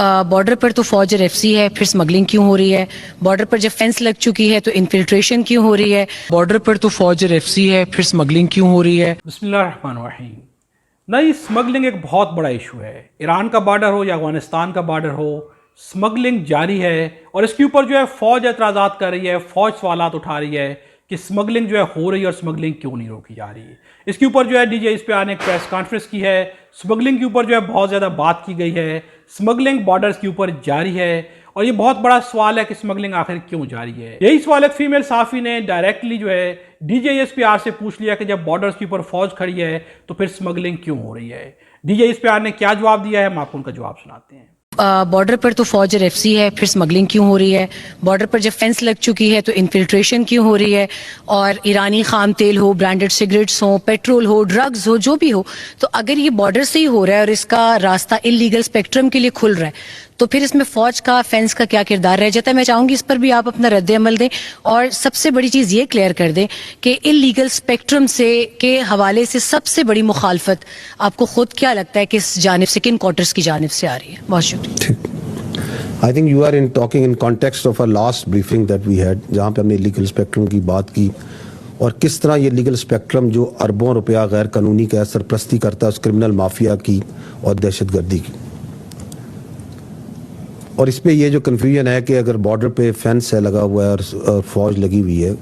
Border पर तो फौज और एफसी है, फिर स्मगलिंग क्यों हो रही है? बॉर्डर पर जब फेंस लग चुकी है तो इन्फिल्ट्रेशन क्यों हो रही है? बॉर्डर पर तो फौज और एफसी है, फिर स्मगलिंग क्यों हो रही है? बिस्मिल्लाहिर्रहमानिर्रहीम। नई स्मगलिंग एक बहुत बड़ा इशू है। ईरान का बॉर्डर हो या अफगानिस्तान का बॉर्डर हो, स्मगलिंग जारी है और इसके ऊपर जो है फौज एतराज़ात कर रही है, फौज सवालात उठा रही है कि स्मगलिंग जो है हो रही है और स्मगलिंग क्यों नहीं रोकी जा रही है। इसके ऊपर जो है DGSP ने एक प्रेस कॉन्फ्रेंस की है। स्मगलिंग के ऊपर जो है बहुत ज़्यादा बात की गई है। स्मगलिंग बॉर्डर्स के ऊपर जारी है और ये बहुत बड़ा सवाल है कि स्मगलिंग आखिर क्यों जारी है। यही सवाल एक फीमेल साफ़ी ने डायरेक्टली जो है DGSP से पूछ लिया कि जब बॉर्डर्स के ऊपर फौज खड़ी है तो फिर स्मगलिंग क्यों हो रही है। DGSP ने क्या जवाब दिया है, हम आपको उनका जवाब सुनाते हैं। बॉर्डर पर तो फौज और एफसी है, फिर स्मगलिंग क्यों हो रही है? बॉर्डर पर जब फेंस लग चुकी है तो इन्फिल्ट्रेशन क्यों हो रही है? और ईरानी खाम तेल हो, ब्रांडेड सिगरेट्स हो, पेट्रोल हो, ड्रग्स हो, जो भी हो, तो अगर ये बॉर्डर से ही हो रहा है और इसका रास्ता इलीगल स्पेक्ट्रम के लिए खुल रहा है तो फिर इसमें फौज का, फेंस का क्या किरदार रह जाता है? मैं चाहूंगी इस पर भी आप अपना रद्द अमल दें और सबसे बड़ी चीज़ ये क्लियर कर दें कि इलीगल स्पेक्ट्रम से के हवाले से सबसे बड़ी मुखालफत आपको खुद क्या लगता है कि इस जानिब से, किन क्वार्टर्स की जानिब से आ रही है? बहुत शुक्रिया। I think you are talking in context of our last briefing that we had, जहाँ पे हमने लीगल स्पेक्ट्रम की बात की और किस तरह ये लीगल स्पेक्ट्रम जो अरबों रुपया गैर कानूनी का सरपरस्ती करता है उस क्रिमिनल माफिया की और दहशतगर्दी की। और इस पे ये जो कन्फ्यूजन है कि अगर बॉर्डर पे फेंस है लगा हुआ है और फौज लगी हुई है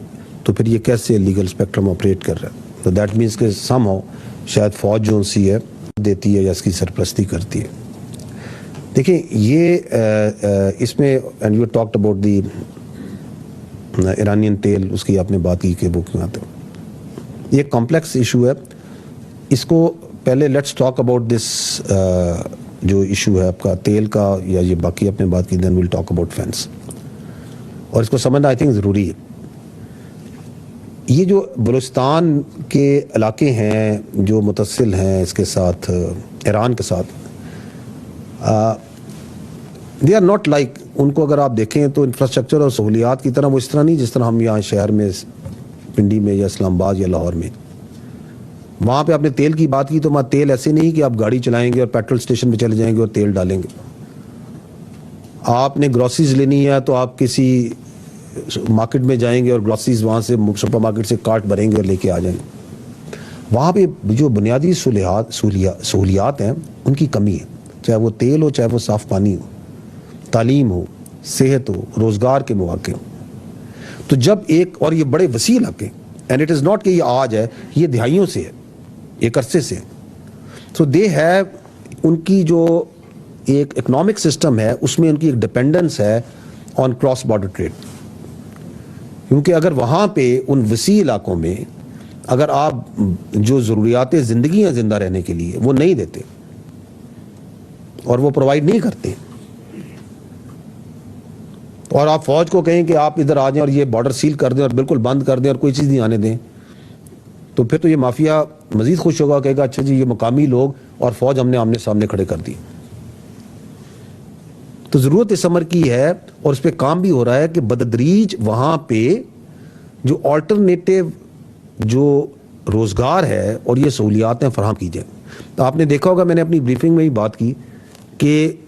तो फिर ये कैसे लीगल स्पेक्ट्रम ऑपरेट कर रहा है? तो दैट मीन्स कि समहाउ शायद फौज जो सी है देती है या इसकी सरपरस्ती करती है। देखिए ये इसमें and you talked about the Iranian तेल, उसकी आपने बात की कि वो क्यों आते हो। ये कॉम्प्लेक्स इशू है। इसको पहले लेट्स टॉक अबाउट दिस जो इशू है आपका तेल का या ये बाकी आपने बात की, then will talk about fence. और इसको समझना आई थिंक ज़रूरी है। ये जो बलूचिस्तान के इलाके हैं जो मुतसिल हैं इसके साथ, ईरान के साथ, दे आर नॉट लाइक, उनको अगर आप देखें तो इंफ्रास्ट्रक्चर और सहूलियात की तरह वो इस तरह नहीं जिस तरह हम यहाँ शहर में पिंडी में या इस्लामाबाद या लाहौर में। वहाँ पे आपने तेल की बात की तो वहाँ तेल ऐसे नहीं कि आप गाड़ी चलाएंगे और पेट्रोल स्टेशन पे चले जाएंगे और तेल डालेंगे। आपने ग्रॉसरीज लेनी है तो आप किसी मार्केट में जाएंगे और ग्रॉसरीज वहाँ से सुपर मार्केट से कार्ट भरेंगे और लेके आ जाएंगे। वहाँ पे जो बुनियादी सहूलियात हैं उनकी कमी है, चाहे वो तेल हो, चाहे वो साफ़ पानी हो, तालीम हो, सेहत हो, रोज़गार के मौके हो। तो जब एक, और ये बड़े वसी इलाके, एंड इट इज़ नॉट कि ये आज है, ये दहाइयों से है, एक अरसे से। सो दे हैव, उनकी जो एक इकोनॉमिक सिस्टम है उसमें उनकी एक डिपेंडेंस है ऑन क्रॉस बॉर्डर ट्रेड। क्योंकि अगर वहाँ पे उन वसी इलाकों में अगर आप जो ज़रूरियात ज़िंदगी हैं ज़िंदा रहने के लिए वो नहीं देते और वो प्रोवाइड नहीं करते और आप फौज को कहें कि आप इधर आ जाएं और ये बॉर्डर सील कर दें और बिल्कुल बंद कर दें और कोई चीज़ नहीं आने दें, तो फिर तो ये माफिया मजीद खुश होगा, कहेगा अच्छा जी ये मुकामी लोग और फौज हमने आमने सामने खड़े कर दी। तो ज़रूरत इस अमर की है और उस पर काम भी हो रहा है कि बदतदरीज वहाँ पे जो ऑल्टरनेटिव जो रोज़गार है और ये सहूलियातें फराहम की जाए। तो आपने देखा होगा, मैंने अपनी ब्रीफिंग में ही बात की कि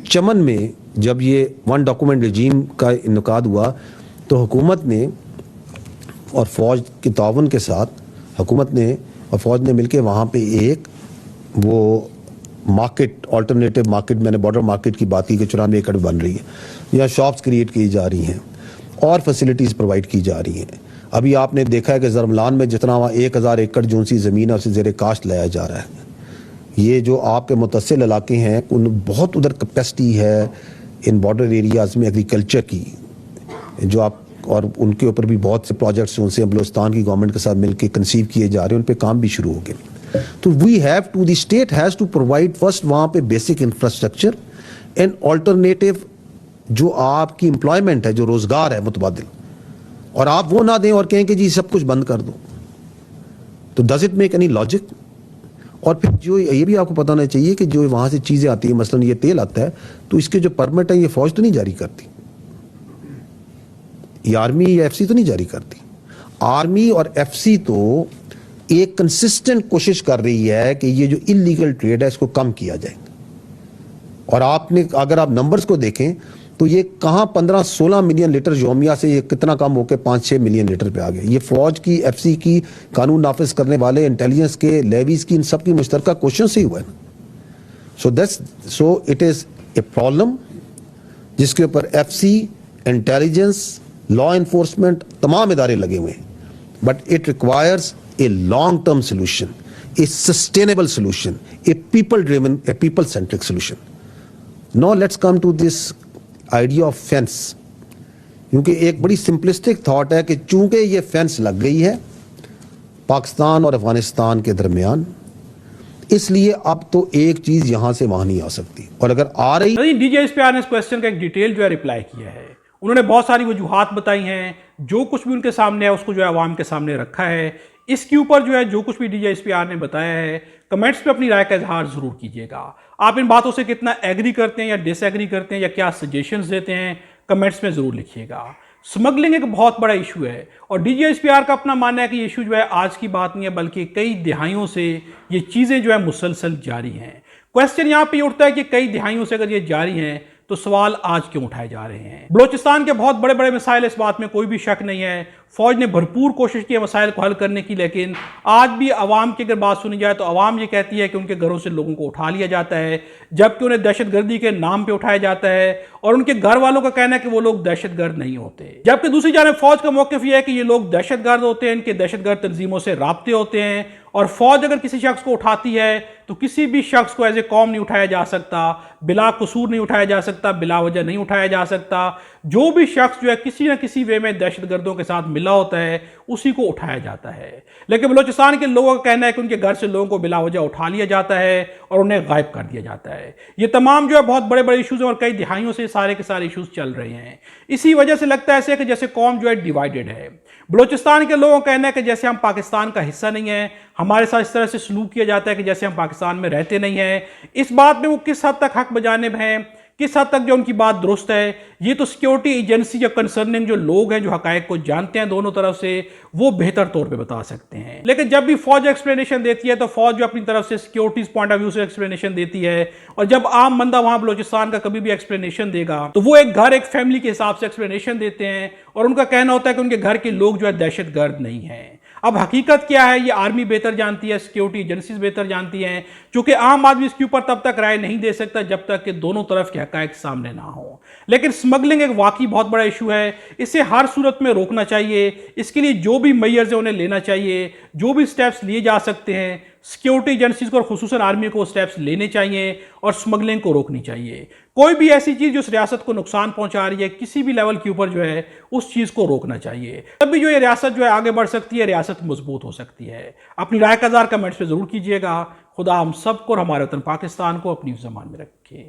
चमन में जब ये वन डॉक्यूमेंट रजीम का इनकाद हुआ तो हुकूमत ने और फ़ौज के ताउन के साथ हुकूमत ने और फ़ौज ने मिलकर वहाँ पे एक वो मार्केट, अल्टरनेटिव मार्केट, मैंने बॉर्डर मार्केट की बात की कि 94 एकड़ बन रही है, यहाँ शॉप्स क्रिएट की जा रही हैं और फैसिलिटीज़ प्रोवाइड की जा रही हैं। अभी आपने देखा है कि ज़रमलान में जितना वहाँ 1000 एकड़ जो सी ज़मीन है उसे ज़ेर काश्त लाया जा रहा है। ये जो आपके मुतसिल इलाके हैं उन बहुत उधर कैपेसिटी है इन बॉर्डर एरियाज़ में एग्रीकल्चर की, जो आप, और उनके ऊपर भी बहुत से प्रोजेक्ट्स उनसे बलूचिस्तान की गवर्नमेंट के साथ मिलकर कंसीव किए जा रहे हैं, उन पे काम भी शुरू हो गए। तो we have to, the state has to provide first वहाँ पे बेसिक इंफ्रास्ट्रक्चर एंड ऑल्टरनेटिव जो आपकी एम्प्लॉयमेंट है, जो रोज़गार है मुतबादिल, और आप वो ना दें और कहें कि जी सब कुछ बंद कर दो, तो does it make any logic? और फिर जो ये भी आपको पता होना चाहिए कि जो वहाँ से चीज़ें आती हैं, मसलन ये तेल आता है, तो इसके जो परमिट है ये फौज तो नहीं जारी करती, ये आर्मी या एफसी तो नहीं जारी करती। आर्मी और एफसी तो एक कंसिस्टेंट कोशिश कर रही है कि ये जो इलीगल ट्रेड है इसको कम किया जाए اور آپ نے اگر آپ نمبرز کو دیکھیں تو یہ کہاں 15-16 ملین لیٹر یومیہ سے یہ کتنا کم ہو کے 5-6 ملین لیٹر پہ آ گیا. یہ فوج کی، ایف سی کی، قانون نافذ کرنے والے، انٹیلیجنس کے، لیویز کی، ان سب کی مشترکہ کوششوں سے ہی ہوا ہے. So it is a problem جس کے اوپر F C, intelligence, law enforcement تمام ادارے لگے ہوئے ہیں. But it requires a long term solution, a sustainable solution, a people driven, a people centric solution. Now let's come to this idea of fence. کیونکہ ایک بڑی سمپلسٹک تھاٹ ہے کہ چونکہ یہ فینس لگ گئی ہے پاکستان اور افغانستان کے درمیان, اس لیے اب تو ایک چیز یہاں سے وہاں نہیں آ سکتی, اور اگر آ رہی. D G S P R نے اس کویسچن کا ایک ڈیٹیل جو ہے رپلائی کیا ہے. انہوں نے بہت ساری وجوہات بتائی ہیں, جو کچھ بھی ان کے سامنے ہے اس کو جو ہے عوام کے سامنے رکھا ہے. اس کے اوپر جو ہے جو کچھ بھی D G S P R نے بتایا ہے, کمنٹس پہ اپنی رائے کا اظہار ضرور کیجیے گا. آپ ان باتوں سے کتنا ایگری کرتے ہیں یا ڈس ایگری کرتے ہیں, یا کیا سجیشنز دیتے ہیں, کمنٹس میں ضرور لکھیے گا. سمگلنگ ایک بہت بڑا ایشو ہے, اور D G S P R کا اپنا ماننا ہے کہ یہ ایشو جو ہے آج کی بات نہیں ہے, بلکہ کئی دہائیوں سے یہ چیزیں جو ہے مسلسل جاری ہیں. کویسچن یہاں پہ یہ اٹھتا ہے کہ کئی دہائیوں سے اگر یہ جاری ہیں تو سوال آج کیوں اٹھائے جا رہے ہیں. بلوچستان کے بہت بڑے بڑے مسائل, اس بات میں کوئی بھی شک نہیں ہے. فوج نے بھرپور کوشش کی ہے مسائل کو حل کرنے کی, لیکن آج بھی عوام کی اگر بات سنی جائے تو عوام یہ کہتی ہے کہ ان کے گھروں سے لوگوں کو اٹھا لیا جاتا ہے, جبکہ انہیں دہشت گردی کے نام پہ اٹھایا جاتا ہے, اور ان کے گھر والوں کا کہنا ہے کہ وہ لوگ دہشت گرد نہیں ہوتے. جبکہ دوسری جانب فوج کا موقف یہ ہے کہ یہ لوگ دہشت گرد ہوتے ہیں, ان کے دہشت گرد تنظیموں سے رابطے ہوتے ہیں, اور فوج اگر کسی شخص کو اٹھاتی ہے تو کسی بھی شخص کو ایز اے قوم نہیں اٹھایا جا سکتا, بلا قصور نہیں اٹھایا جا سکتا, بلا وجہ نہیں اٹھایا جا سکتا. جو بھی شخص جو ہے کسی نہ کسی وے میں دہشت گردوں کے ساتھ ملا ہوتا ہے اسی کو اٹھایا جاتا ہے. لیکن بلوچستان کے لوگوں کا کہنا ہے کہ ان کے گھر سے لوگوں کو بلا وجہ اٹھا لیا جاتا ہے اور انہیں غائب کر دیا جاتا ہے. یہ تمام جو ہے بہت بڑے بڑے ایشوز ہیں, اور کئی دہائیوں سے سارے کے سارے ایشوز چل رہے ہیں. اسی وجہ سے لگتا ہے ایسے کہ جیسے قوم جو ہے ڈیوائیڈڈ ہے. بلوچستان کے لوگوں کا کہنا ہے کہ جیسے ہم پاکستان کا حصہ نہیں ہیں, ہمارے ساتھ اس طرح سے سلوک کیا جاتا ہے کہ جیسے ہم پاکستان میں رہتے نہیں ہیں. اس بات میں وہ کس حد تک حق بجانب ہیں, کس حد تک جو ان کی بات درست ہے, یہ تو سیکیورٹی ایجنسی یا کنسرننگ جو لوگ ہیں جو حقائق کو جانتے ہیں دونوں طرف سے, وہ بہتر طور پہ بتا سکتے ہیں. لیکن جب بھی فوج ایکسپلینیشن دیتی ہے تو فوج جو اپنی طرف سے سیکیورٹیز پوائنٹ آف ویو سے ایکسپلینیشن دیتی ہے, اور جب عام بندہ وہاں بلوچستان کا کبھی بھی ایکسپلینیشن دے گا تو وہ ایک گھر ایک فیملی کے حساب سے ایکسپلینیشن دیتے ہیں, اور ان کا کہنا ہوتا ہے کہ ان کے گھر کے لوگ جو ہے دہشت گرد نہیں ہیں. اب حقیقت کیا ہے یہ آرمی بہتر جانتی ہے, سیکیورٹی ایجنسیز بہتر جانتی ہیں, چونکہ عام آدمی اس کے اوپر تب تک رائے نہیں دے سکتا جب تک کہ دونوں طرف کے حقائق سامنے نہ ہوں. لیکن سمگلنگ ایک واقعی بہت بڑا ایشو ہے, اسے ہر صورت میں روکنا چاہیے. اس کے لیے جو بھی میئرز ہیں انہیں لینا چاہیے, جو بھی سٹیپس لیے جا سکتے ہیں سیکیورٹی ایجنسیز کو اور خصوصاً آرمی کو سٹیپس لینے چاہیے اور سمگلنگ کو روکنی چاہیے. کوئی بھی ایسی چیز جو اس ریاست کو نقصان پہنچا رہی ہے کسی بھی لیول کے اوپر جو ہے اس چیز کو روکنا چاہیے. تب بھی جو یہ ریاست جو ہے آگے بڑھ سکتی ہے, ریاست مضبوط ہو سکتی ہے. اپنی رائے کا اظہار کمنٹس پہ ضرور کیجیے گا. خدا ہم سب کو اور ہمارے وطن پاکستان کو اپنی زبان میں رکھے.